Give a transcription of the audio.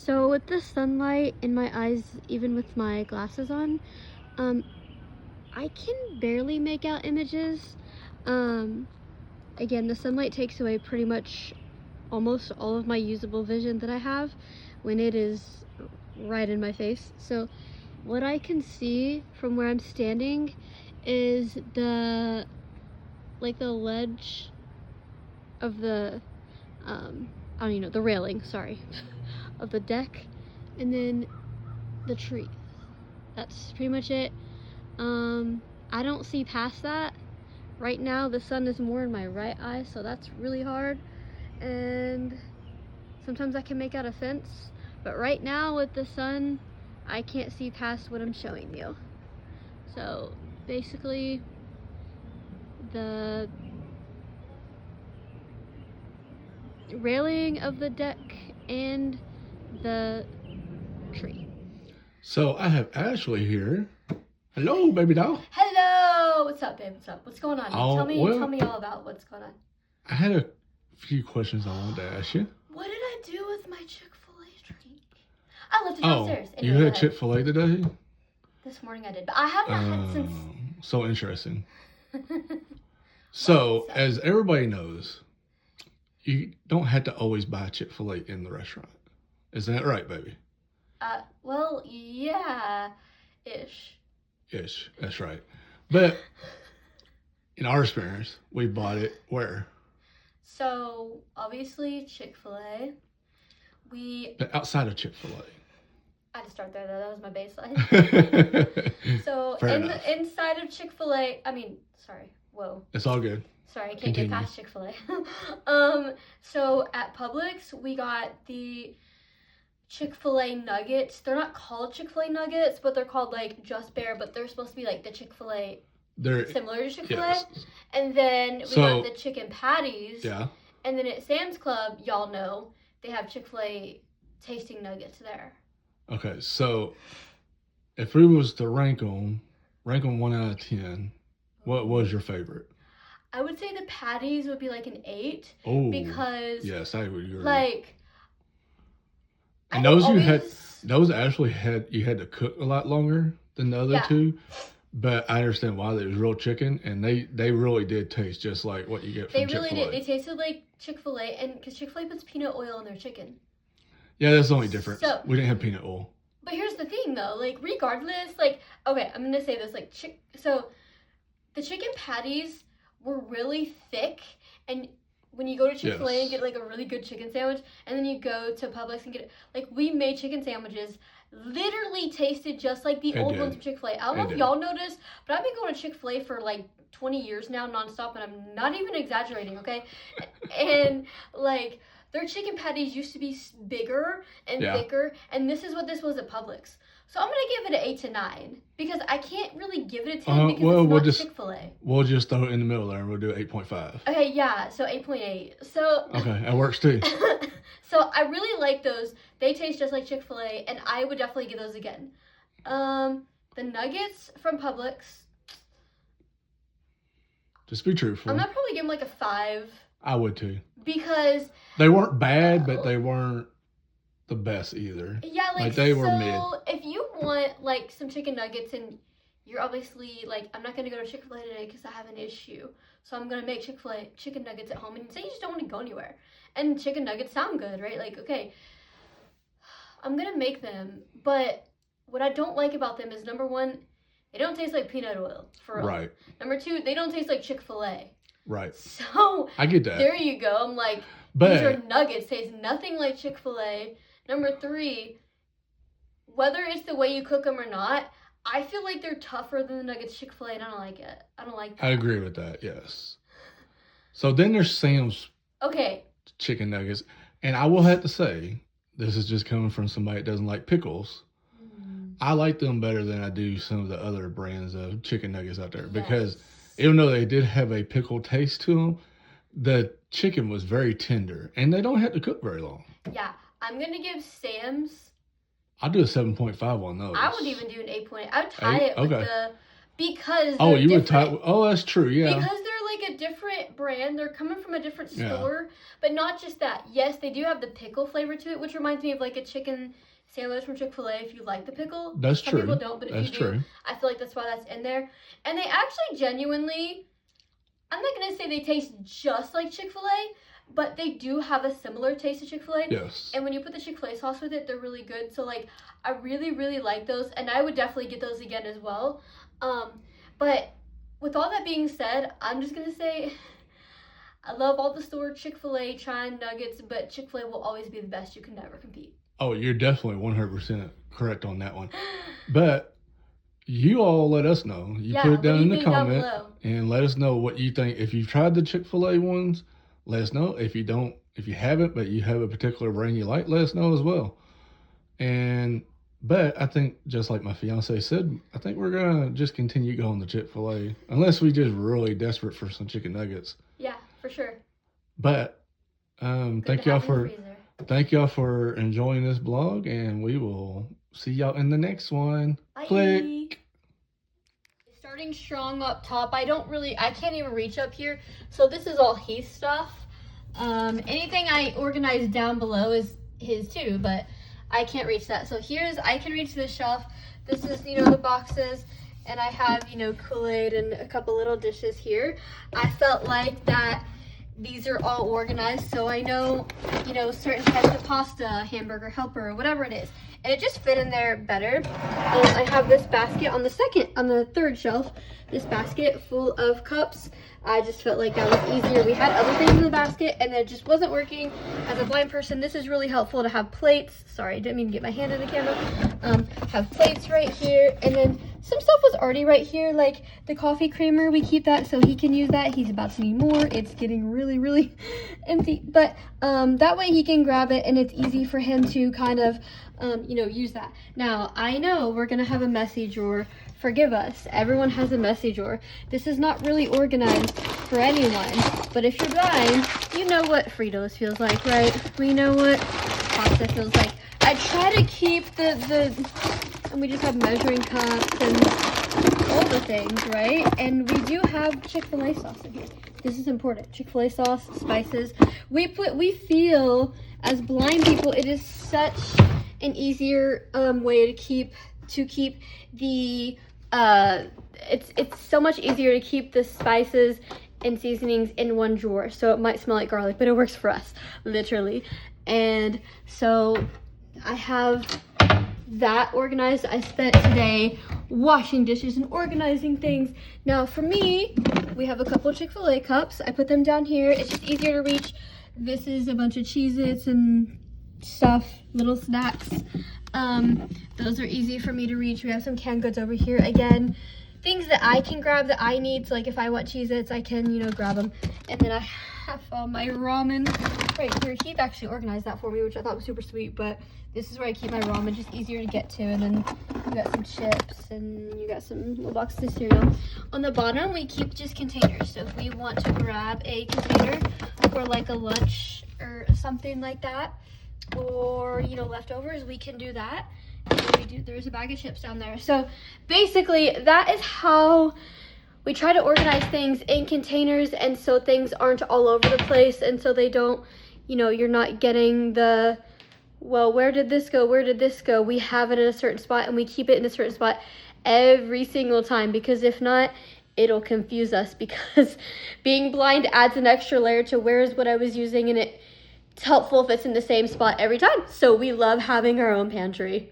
So with the sunlight in my eyes, even with my glasses on, I can barely make out images. Again, the sunlight takes away pretty much almost all of my usable vision that I have when it is right in my face. So what I can see from where I'm standing is the ledge of the I don't even know, the railing, sorry, of the deck, and then the tree. That's pretty much it. I don't see past that. Right now the sun is more in my right eye, so that's really hard, and sometimes I can make out a fence, but right now with the sun I can't see past what I'm showing you. So basically the railing of the deck and the tree. So I have Ashley here. Hello, baby doll. Hello! What's up, babe? What's up? What's going on? Oh, tell me all about what's going on. I had a few questions I wanted to ask you. What did I do with my Chick-fil-A drink? I left it downstairs. Anyway, you had Chick-fil-A today? This morning I did, but I have not had since. So interesting. So, as everybody knows, you don't have to always buy Chick-fil-A in the restaurant. Isn't that right, baby? Well, yeah, ish. Ish, that's right. But in our experience, we bought it where? So, obviously, Chick-fil-A. But outside of Chick-fil-A. I had to start there, though. That was my baseline. So, inside of Chick-fil-A, whoa. It's all good. Sorry, I can't get past Chick-fil-A. So at Publix, we got the Chick-fil-A nuggets. They're not called Chick-fil-A nuggets, but they're called like Just Bear, but they're supposed to be like the Chick-fil-A, similar to Chick-fil-A. Yes. And then we got the chicken patties. Yeah. And then at Sam's Club, y'all know, they have Chick-fil-A tasting nuggets there. Okay, so if we was to rank them 1 out of 10, what was your favorite? I would say the patties would be like an 8. Oh, because yes, I would agree. Like, and those actually you had to cook a lot longer than the other two, but I understand why. They was real chicken, and they really did taste just like what you get from Chick-fil-A. They really did. They tasted like Chick-fil-A, and because Chick-fil-A puts peanut oil in their chicken. Yeah, that's the only difference. So, we didn't have peanut oil. But here's the thing, though. Like, regardless, like, okay, I'm gonna say this, like, so the chicken patties were really thick, and when you go to Chick-fil-A and get like a really good chicken sandwich, and then you go to Publix and get like we made chicken sandwiches, literally tasted just like the old ones from Chick-fil-A. I don't know if y'all noticed, but I've been going to Chick-fil-A for like 20 years now, nonstop, and I'm not even exaggerating, okay? And like their chicken patties used to be bigger and thicker, and this is what this was at Publix. So I'm gonna give it an 8 to 9 because I can't really give it a 10 because it's not Chick-fil-A. We'll just throw it in the middle there and we'll do 8.5. Okay, yeah, so 8.8. So okay, that works too. So I really like those. They taste just like Chick-fil-A, and I would definitely get those again. The nuggets from Publix. Just be truthful. I'm gonna probably give them like a 5. I would too. Because they weren't bad, but they weren't the best either. Yeah, like they were mid. If you want like some chicken nuggets and you're obviously like, I'm not gonna go to Chick-fil-A today because I have an issue, so I'm gonna make Chick-fil-A chicken nuggets at home, and say you just don't want to go anywhere, and chicken nuggets sound good, right? Like, okay, I'm gonna make them, but what I don't like about them is, number 1, they don't taste like peanut oil, for real. Right. Number 2, they don't taste like Chick-fil-A. Right. So I get that. There you go. I'm like, these are nuggets, taste nothing like Chick-fil-A. Number 3, whether it's the way you cook them or not, I feel like they're tougher than the nuggets Chick-fil-A, and I don't like it. I don't like that. I agree with that, yes. So then there's Sam's chicken nuggets. And I will have to say, this is just coming from somebody that doesn't like pickles. I like them better than I do some of the other brands of chicken nuggets out there. Because even though they did have a pickle taste to them, the chicken was very tender. And they don't have to cook very long. Yeah. I'm going to give Sam's. I'll do a 7.5 on those. I would even do an 8.8. I would tie it with the, because you would tie, that's true, yeah. Because they're like a different brand. They're coming from a different store, but not just that. Yes, they do have the pickle flavor to it, which reminds me of like a chicken sandwich from Chick-fil-A if you like the pickle. That's true. Some people don't, but if you do, I feel like that's why that's in there. And they actually genuinely, I'm not going to say they taste just like Chick-fil-A, but they do have a similar taste to Chick-fil-A. Yes. And when you put the Chick-fil-A sauce with it, they're really good. So, like, I really, really like those. And I would definitely get those again as well. But with all that being said, I'm just going to say I love all the store Chick-fil-A, China nuggets, but Chick-fil-A will always be the best. You can never compete. Oh, you're definitely 100% correct on that one. But you all let us know. You put it down in the comment and let us know what you think. If you've tried the Chick-fil-A ones, let us know. If you haven't, but you have a particular brand you like, let us know as well. But I think, just like my fiance said, I think we're going to just continue going to Chick-fil-A unless we just really desperate for some chicken nuggets. Yeah, for sure. But thank y'all for enjoying this vlog, and we will see y'all in the next one. Bye. Click. Starting strong up top. I can't even reach up here. So this is all Heath's stuff. Anything I organize down below is his too, but I can't reach that. So I can reach this shelf. This is, the boxes, and I have, Kool-Aid and a couple little dishes here. I felt like that these are all organized, so I know, certain types of pasta, hamburger helper, whatever it is. And it just fit in there better. And I have this basket on the third shelf, this basket full of cups. I just felt like that was easier. We had other things in the basket, and it just wasn't working. As a blind person, this is really helpful to have plates. Sorry, I didn't mean to get my hand in the camera. Have plates right here, and then some stuff was already right here, like the coffee creamer. We keep that so he can use that. He's about to need more. It's getting really, really empty, but that way he can grab it, and it's easy for him to kind of, use that. Now, I know we're gonna have a messy drawer. Forgive us. Everyone has a messy drawer. This is not really organized for anyone, but if you're blind, you know what Fritos feels like, right? We know what pasta feels like. I try to keep and we just have measuring cups and all the things, right? And we do have Chick-fil-A sauce in here. This is important. Chick-fil-A sauce, spices. We feel as blind people, it is such an easier way to keep the it's so much easier to keep the spices and seasonings in one drawer. So it might smell like garlic, but it works for us, literally. And so I have that organized. I spent today washing dishes and organizing things. Now for me, we have a couple Chick-fil-A cups. I put them down here. It's just easier to reach. This is a bunch of Cheez-Its and stuff, little snacks. Those are easy for me to reach. We have some canned goods over here. Again, things that I can grab that I need. So like if I want Cheez-Its, I can, grab them. And then I have all my ramen right here. Heath actually organized that for me, which I thought was super sweet. But this is where I keep my ramen, just easier to get to. And then you got some chips and you got some little boxes of cereal. On the bottom, we keep just containers. So if we want to grab a container for like a lunch or something like that, or leftovers, we can do that. And there's a bag of chips down there. So basically that is how we try to organize things in containers, and so things aren't all over the place, and so they don't, you're not getting the, well, where did this go? We have it in a certain spot, and we keep it in a certain spot every single time, because if not, it'll confuse us, because being blind adds an extra layer to where is what I was using, and it's helpful if it's in the same spot every time. So we love having our own pantry.